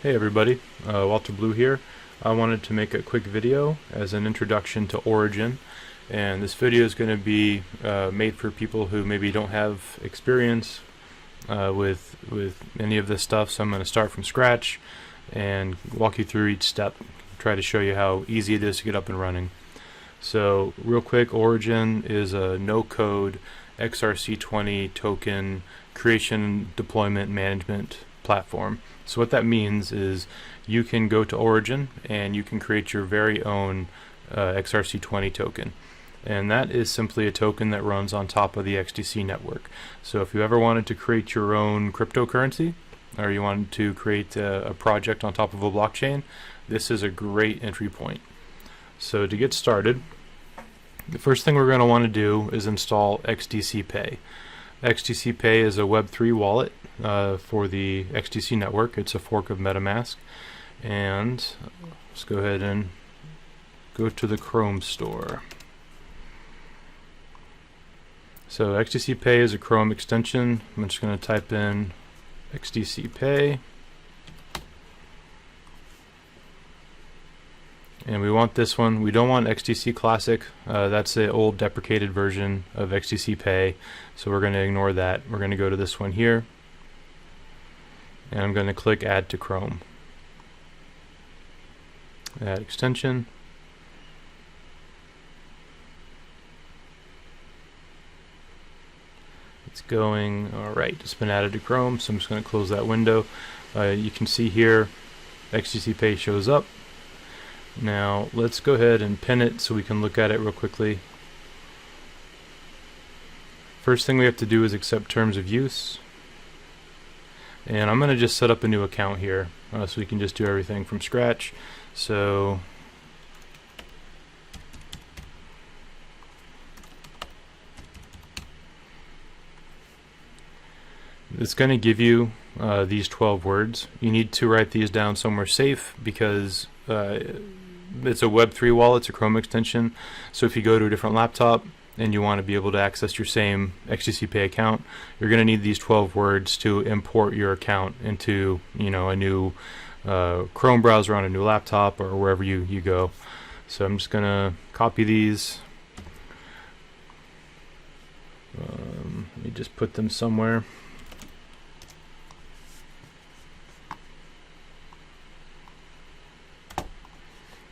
Hey everybody, Blueu here. I wanted to make a quick video as an introduction to Origin, and this video is going to be made for people who maybe don't have experience with any of this stuff. So I'm going to start from scratch and walk you through each step, try to show you how easy it is to get up and running. So real quick, Origin is a no-code XRC20 token creation, deployment, management platform. So what that means is you can go to Origin and you can create your very own XRC20 token. And that is simply a token that runs on top of the XDC network. So if you ever wanted to create your own cryptocurrency, or you wanted to create a project on top of a blockchain, this is a great entry point. So to get started, the first thing we're going to want to do is install XDCpay. XDCpay is a Web3 wallet for the XDC network. It's a fork of MetaMask. And let's go ahead and go to the Chrome store. So XDCpay is a Chrome extension. I'm just going to type in XDCpay. And we want this one. We don't want XDC Classic. That's the old deprecated version of XDCpay. So we're going to ignore that. We're going to go to this one here. And I'm going to click Add to Chrome. Add extension. It's going, alright, it's been added to Chrome, so I'm just going to close that window. You can see here XDCpay shows up. Now let's go ahead and pin it so we can look at it real quickly. First thing we have to do is accept terms of use. And I'm going to just set up a new account here so we can just do everything from scratch. So it's going to give you these 12 words. You need to write these down somewhere safe because it's a Web3 wallet, it's a Chrome extension. So if you go to a different laptop and you want to be able to access your same XDCpay account, you're going to need these 12 words to import your account into, a new Chrome browser on a new laptop or wherever you go. So I'm just going to copy these. Let me just put them somewhere.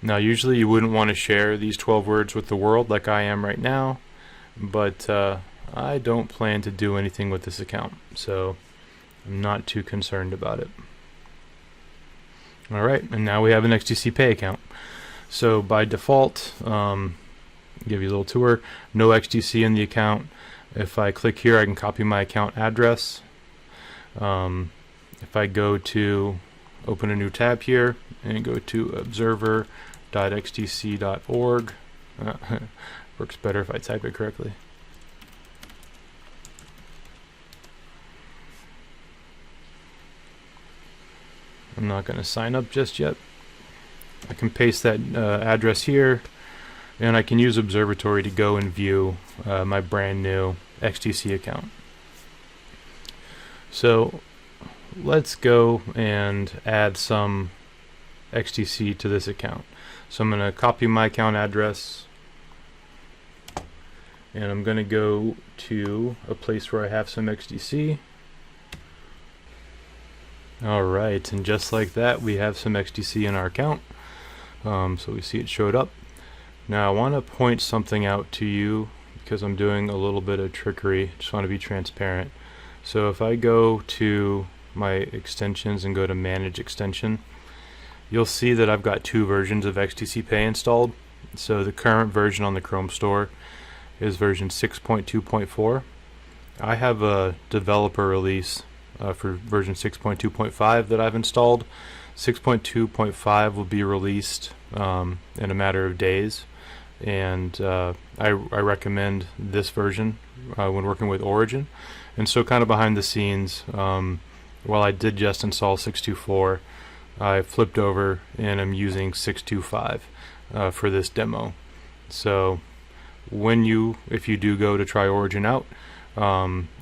Now usually you wouldn't want to share these 12 words with the world like I am right now, but I don't plan to do anything with this account, so I'm not too concerned about it. Alright, and now we have an XDCpay account. So by default, give you a little tour, no XDC in the account. If I click here, I can copy my account address. If I go to open a new tab here and go to observer.xdc.org, works better if I type it correctly. I'm not going to sign up just yet. I can paste that address here, and I can use Observatory to go and view my brand new XDC account. So let's go and add some XDC to this account. So I'm going to copy my account address, and I'm going to go to a place where I have some XDC. Alright, and just like that we have some XDC in our account. So we see it showed up. Now I want to point something out to you because I'm doing a little bit of trickery. Just want to be transparent. So if I go to my extensions and go to manage extension, you'll see that I've got two versions of XDCpay installed. So the current version on the Chrome store is version 6.2.4. I have a developer release for version 6.2.5 that I've installed. 6.2.5 will be released in a matter of days, and I recommend this version when working with Origin. And so kind of behind the scenes, while I did just install 6.2.4, I flipped over and I'm using 6.2.5 for this demo. So if you do go to try Origin out,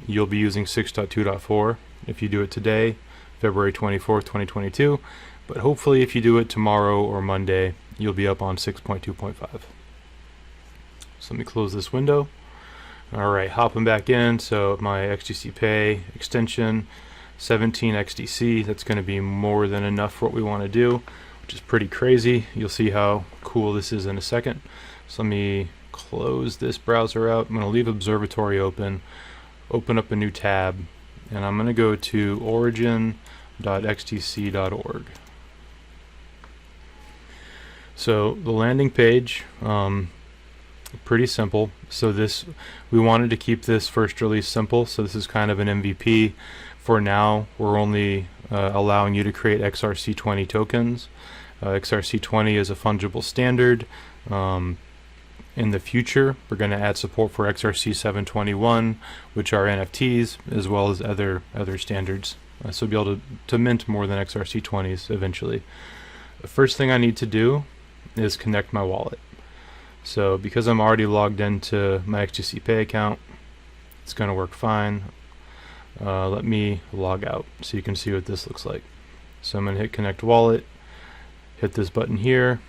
you'll be using 6.2.4 if you do it today, February 24th, 2022. but hopefully if you do it tomorrow or Monday, you'll be up on 6.2.5. So let me close this window. Alright, hopping back in, so my XDCpay extension, 17 XDC, that's going to be more than enough for what we want to do, which is pretty crazy. You'll see how cool this is in a second. So let me close this browser out. I'm going to leave Observatory open up a new tab, and I'm going to go to origin.xdc.org. So the landing page, pretty simple. So we wanted to keep this first release simple, so this is kind of an MVP. For now, we're only allowing you to create XRC20 tokens. XRC20 is a fungible standard. In the future, we're going to add support for XRC721, which are NFTs, as well as other standards. So we'll be able to mint more than XRC20s eventually. The first thing I need to do is connect my wallet. So because I'm already logged into my XDCpay account, it's going to work fine. Let me log out so you can see what this looks like. So I'm going to hit connect wallet, hit this button here.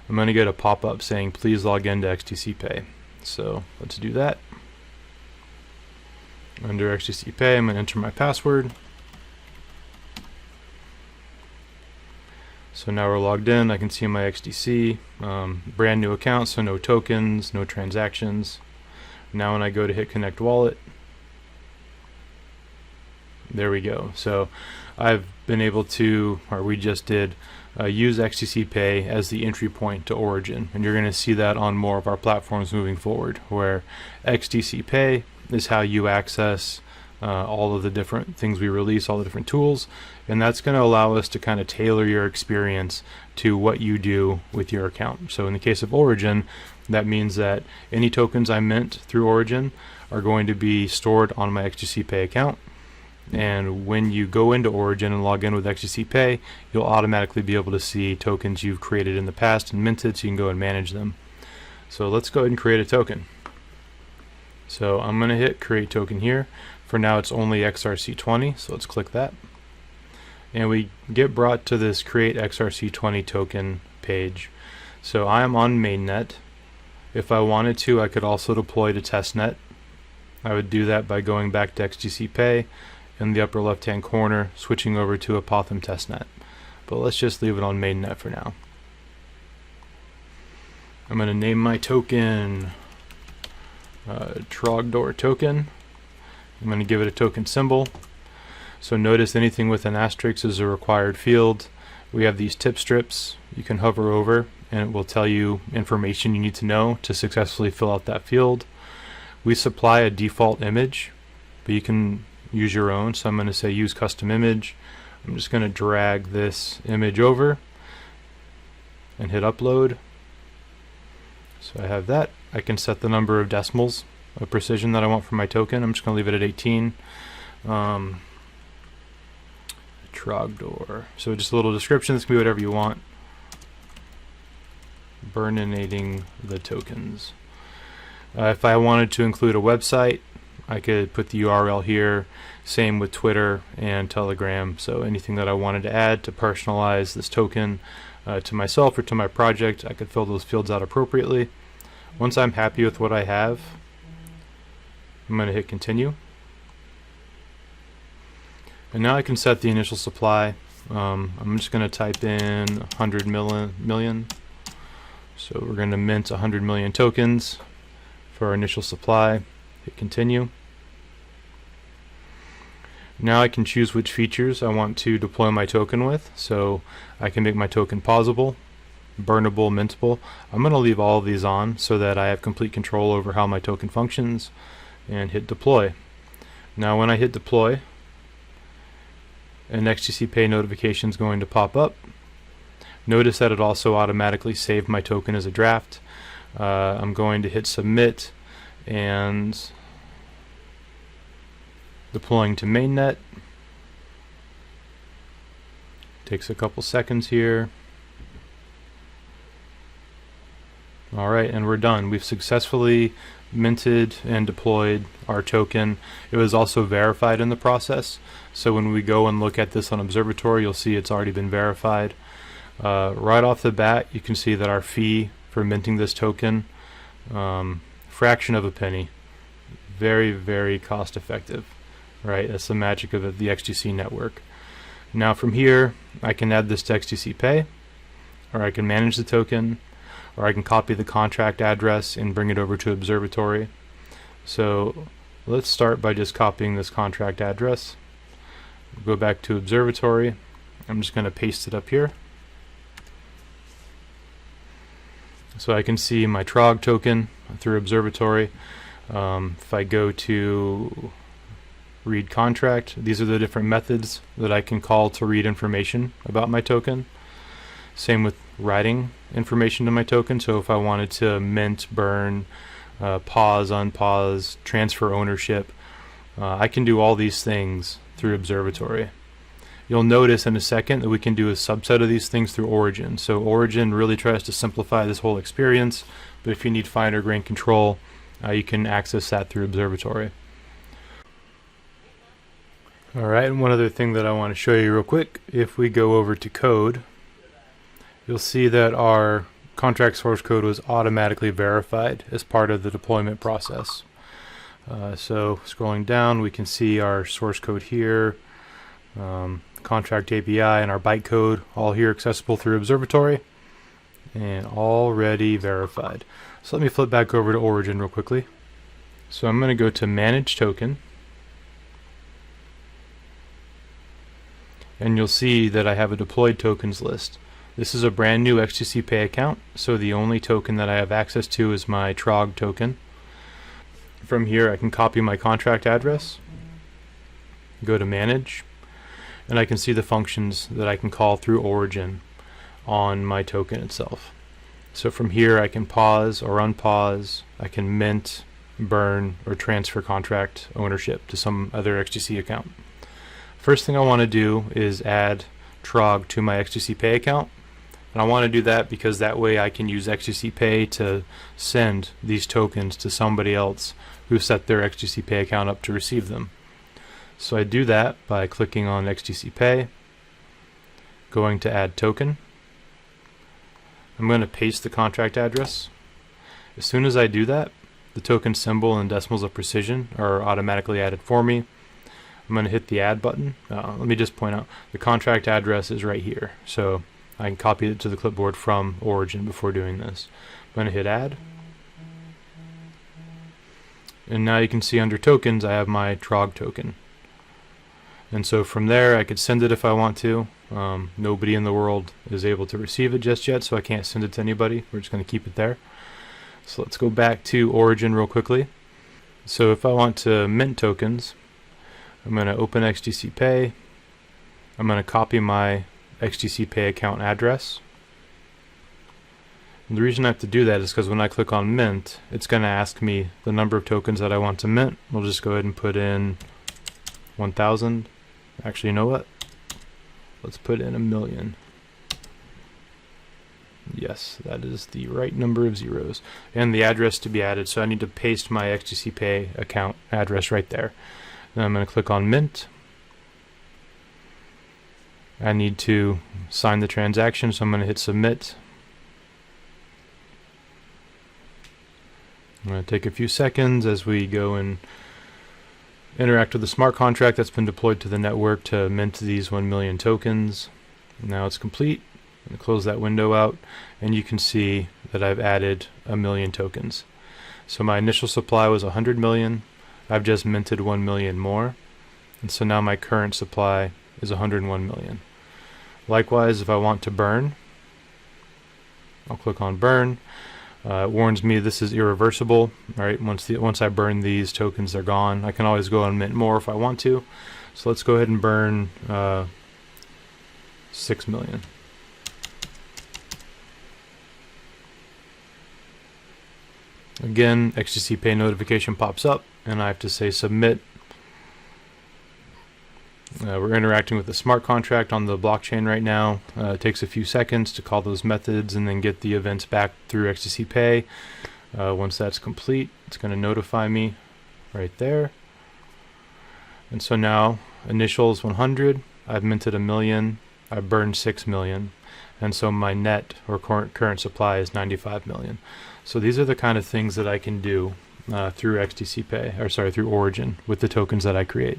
I'm going to get a pop-up saying please log into XDCpay. So let's do that. Under XDCpay, I'm going to enter my password. So now we're logged in. I can see my XDC, brand new account, so no tokens, no transactions. Now when I go to hit connect wallet, there we go. So I've been able to, or we just did, use XDCpay as the entry point to Origin, and you're going to see that on more of our platforms moving forward, where XDCpay is how you access all of the different things we release, all the different tools, and that's going to allow us to kind of tailor your experience to what you do with your account. So in the case of Origin, that means that any tokens I mint through Origin are going to be stored on my XDCpay account, and when you go into Origin and log in with XDCpay, you'll automatically be able to see tokens you've created in the past and minted, so you can go and manage them. So let's go ahead and create a token. So I'm going to hit create token here. For now it's only XRC20, so let's click that. And we get brought to this create XRC20 token page. So I am on mainnet. If I wanted to, I could also deploy to testnet. I would do that by going back to XDCpay in the upper left hand corner, switching over to Apothem testnet. But let's just leave it on mainnet for now. I'm going to name my token Trogdor token. I'm going to give it a token symbol. So notice anything with an asterisk is a required field. We have these tip strips you can hover over, and it will tell you information you need to know to successfully fill out that field. We supply a default image, but you can use your own. So I'm going to say use custom image. I'm just going to drag this image over and hit upload. So I have that. I can set the number of decimals of precision that I want for my token. I'm just going to leave it at 18. Trogdor. So just a little description. This can be whatever you want. Burninating the tokens. If I wanted to include a website, I could put the URL here. Same with Twitter and Telegram. So anything that I wanted to add to personalize this token to myself or to my project, I could fill those fields out appropriately. Once I'm happy with what I have, I'm going to hit continue. And now I can set the initial supply. I'm just going to type in 100 million. So we're going to mint 100 million tokens for our initial supply. Hit continue. Now I can choose which features I want to deploy my token with. So I can make my token pausable, burnable, mintable. I'm going to leave all of these on so that I have complete control over how my token functions, and hit deploy. Now when I hit deploy, an XDCpay notification is going to pop up. Notice that it also automatically saved my token as a draft. I'm going to hit submit and deploying to mainnet. Takes a couple seconds here. Alright, and we're done. We've successfully minted and deployed our token. It was also verified in the process, so when we go and look at this on Observatory, you'll see it's already been verified. Right off the bat, you can see that our fee for minting this token, fraction of a penny. Very, very cost effective. Right, that's the magic of the XDC network. Now from here, I can add this to XDCpay, or I can manage the token, or I can copy the contract address and bring it over to Observatory. So let's start by just copying this contract address. Go back to Observatory. I'm just going to paste it up here. So I can see my TROG token through Observatory. If I go to read contract, these are the different methods that I can call to read information about my token. Same with writing information to my token. So if I wanted to mint, burn, pause, unpause, transfer ownership, I can do all these things through Observatory. You'll notice in a second that we can do a subset of these things through Origin. So Origin really tries to simplify this whole experience, but if you need finer grained control, you can access that through Observatory. Alright, and one other thing that I want to show you real quick, if we go over to code, you'll see that our contract source code was automatically verified as part of the deployment process. So scrolling down, we can see our source code here, contract API, and our bytecode all here accessible through Observatory, and already verified. So let me flip back over to Origin real quickly. So I'm going to go to Manage Token, and you'll see that I have a deployed tokens list. This is a brand new XDCpay account, so the only token that I have access to is my TROG token. From here I can copy my contract address, go to Manage, and I can see the functions that I can call through Origin on my token itself. So from here I can pause or unpause, I can mint, burn, or transfer contract ownership to some other XDC account. First thing I want to do is add TROG to my XDCpay account, and I want to do that because that way I can use XDCpay to send these tokens to somebody else who set their XDCpay account up to receive them. So I do that by clicking on XDCpay, going to add token. I'm going to paste the contract address. As soon as I do that, the token symbol and decimals of precision are automatically added for me. I'm going to hit the add button. Let me just point out the contract address is right here, so I can copy it to the clipboard from Origin before doing this. I'm going to hit add, and now you can see under tokens I have my TROG token, and so from there I could send it if I want to. Nobody in the world is able to receive it just yet, so I can't send it to anybody. We're just going to keep it there. So let's go back to Origin real quickly. So if I want to mint tokens, I'm going to open XDCpay. I'm going to copy my XDCpay account address. And the reason I have to do that is because when I click on mint, it's going to ask me the number of tokens that I want to mint. We'll just go ahead and put in 1,000. Actually, you know what? Let's put in 1,000,000. Yes, that is the right number of zeros. And the address to be added, so I need to paste my XDCpay account address right there. Then I'm going to click on mint. I need to sign the transaction, so I'm going to hit submit. I'm going to take a few seconds as we go and interact with the smart contract that's been deployed to the network to mint these 1,000,000 tokens. Now it's complete. I'm going to close that window out, and you can see that I've added 1,000,000 tokens. So my initial supply was 100 million. I've just minted 1,000,000 more, and so now my current supply is 101 million. Likewise, if I want to burn, I'll click on burn. It warns me this is irreversible. Right, once I burn these tokens, they're gone. I can always go and mint more if I want to. So let's go ahead and burn 6 million. Again, XDCpay notification pops up, and I have to say submit. We're interacting with the smart contract on the blockchain right now. It takes a few seconds to call those methods and then get the events back through XDCpay. Once that's complete, it's going to notify me right there. And so now initials 100, I've minted 1 million, I burned 6 million, and so my net or current supply is 95 million. So these are the kind of things that I can do through XDCpay, or sorry, through Origin with the tokens that I create.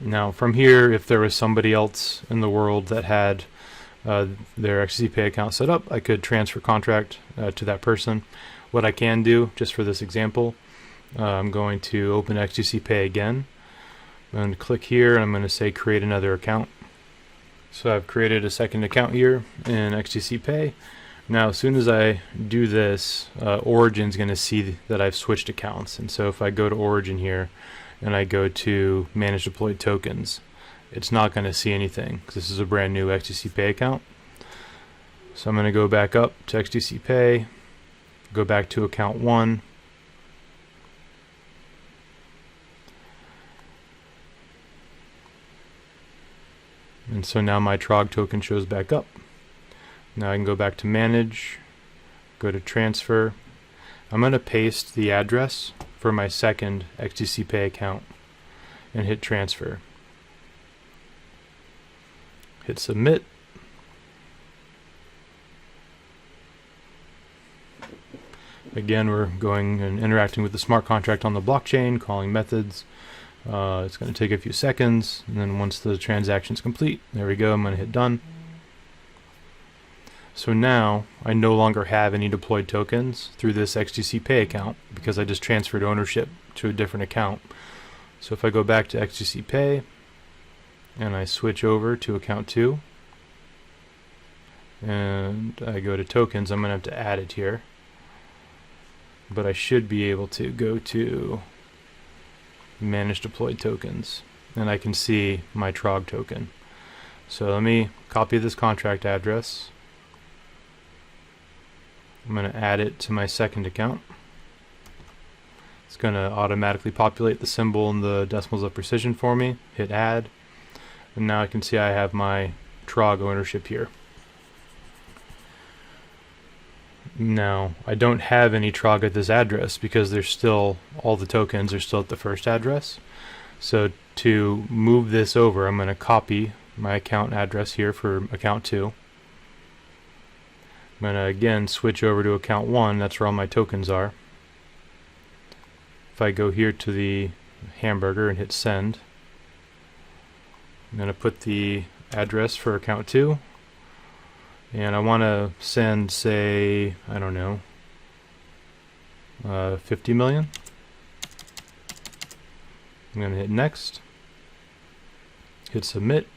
Now from here, if there was somebody else in the world that had their XDCpay account set up, I could transfer contract to that person. What I can do, just for this example, I'm going to open XDCpay again. I'm going to click here and I'm going to say create another account. So I've created a second account here in XDCpay. Now as soon as I do this, Origin's going to see that I've switched accounts. And so if I go to Origin here and I go to manage deployed tokens, it's not going to see anything because this is a brand new XDCpay account. So I'm going to go back up to XDCpay, go back to account 1, and so now my TROG token shows back up. Now I can go back to manage, go to transfer. I'm going to paste the address for my second XDCpay account and hit transfer. Hit submit. Again, we're going and interacting with the smart contract on the blockchain, calling methods. It's going to take a few seconds, and then once the transaction is complete, there we go, I'm going to hit done. So now I no longer have any deployed tokens through this XDCpay account because I just transferred ownership to a different account. So if I go back to XDCpay and I switch over to account 2 and I go to tokens, I'm going to have to add it here. But I should be able to go to manage deployed tokens and I can see my TROG token. So let me copy this contract address. I'm going to add it to my second account. It's going to automatically populate the symbol and the decimals of precision for me. Hit add, and now I can see I have my TROG ownership here. Now I don't have any TROG at this address because there's still, all the tokens are still at the first address. So to move this over, I'm going to copy my account address here for account 2. I'm going to again switch over to account 1, that's where all my tokens are. If I go here to the hamburger and hit send, I'm going to put the address for account 2, and I want to send, say, I don't know, 50 million. I'm going to hit next, hit submit.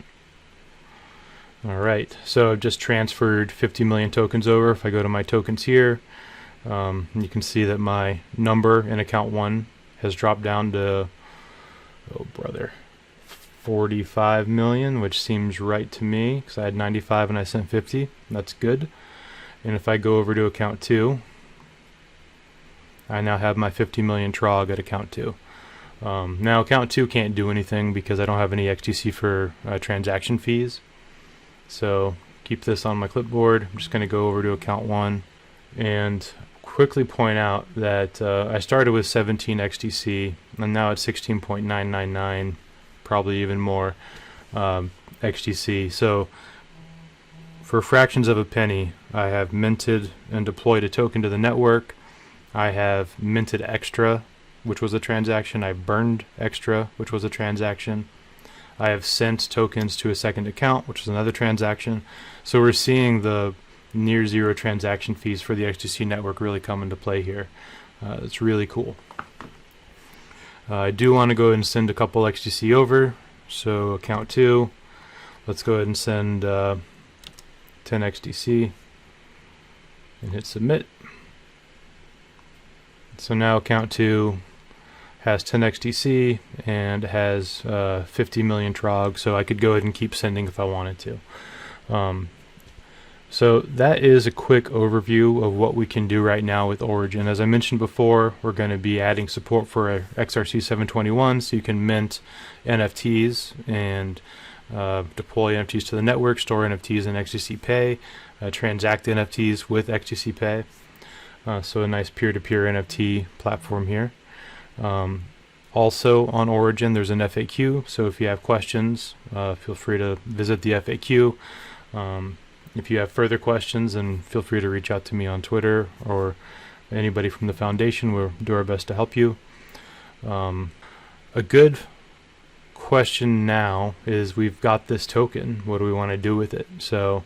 Alright, so I've just transferred 50 million tokens over. If I go to my tokens here, you can see that my number in account 1 has dropped down to, oh brother, 45 million, which seems right to me because I had 95 and I sent 50. That's good. And if I go over to account 2, I now have my 50 million TROG at account 2. Now account 2 can't do anything because I don't have any XDC for transaction fees. So keep this on my clipboard. I'm just going to go over to account 1 and quickly point out that I started with 17 XDC and now it's 16.999, probably even more XDC. So for fractions of a penny, I have minted and deployed a token to the network. I have minted extra, which was a transaction. I burned extra, which was a transaction. I have sent tokens to a second account, which is another transaction. So we're seeing the near zero transaction fees for the XDC network really come into play here. It's really cool. I do want to go ahead and send a couple XDC over. So account 2, let's go ahead and send 10 XDC and hit submit. So now account 2 has 10 XDC and has 50 million TROG, so I could go ahead and keep sending if I wanted to. So that is a quick overview of what we can do right now with Origin. As I mentioned before, we're going to be adding support for XRC 721, so you can mint NFTs and deploy NFTs to the network, store NFTs in XDCpay, transact NFTs with XDCpay. So a nice peer-to-peer NFT platform here. Also on Origin, there's an FAQ, so if you have questions, feel free to visit the FAQ. If you have further questions, then feel free to reach out to me on Twitter or anybody from the foundation. We'll do our best to help you. A good question now is, we've got this token, what do we want to do with it? So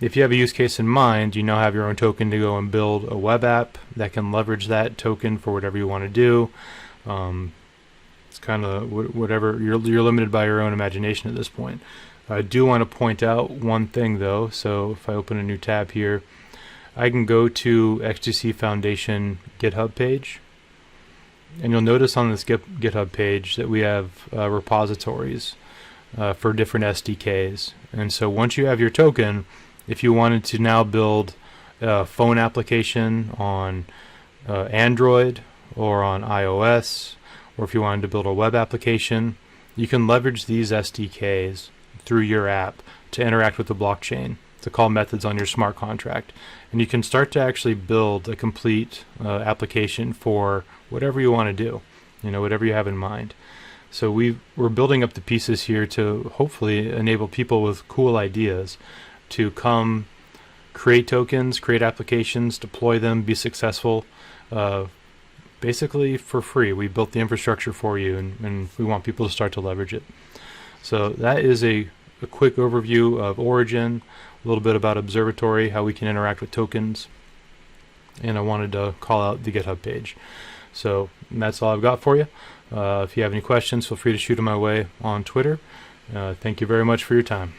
if you have a use case in mind, you now have your own token to go and build a web app that can leverage that token for whatever you want to do. It's kind of whatever, you're limited by your own imagination at this point. I do want to point out one thing though. So if I open a new tab here, I can go to XDC Foundation GitHub page, and you'll notice on this GitHub page that we have repositories for different SDKs. And so once you have your token, if you wanted to now build a phone application on Android or on iOS, or if you wanted to build a web application, you can leverage these SDKs through your app to interact with the blockchain, to call methods on your smart contract. And you can start to actually build a complete application for whatever you want to do, whatever you have in mind. So we're building up the pieces here to hopefully enable people with cool ideas to come create tokens, create applications, deploy them, be successful, basically for free. We built the infrastructure for you, and we want people to start to leverage it. So that is a quick overview of Origin, a little bit about Observatory, how we can interact with tokens, and I wanted to call out the GitHub page. So that's all I've got for you. If you have any questions, feel free to shoot them my way on Twitter. Thank you very much for your time.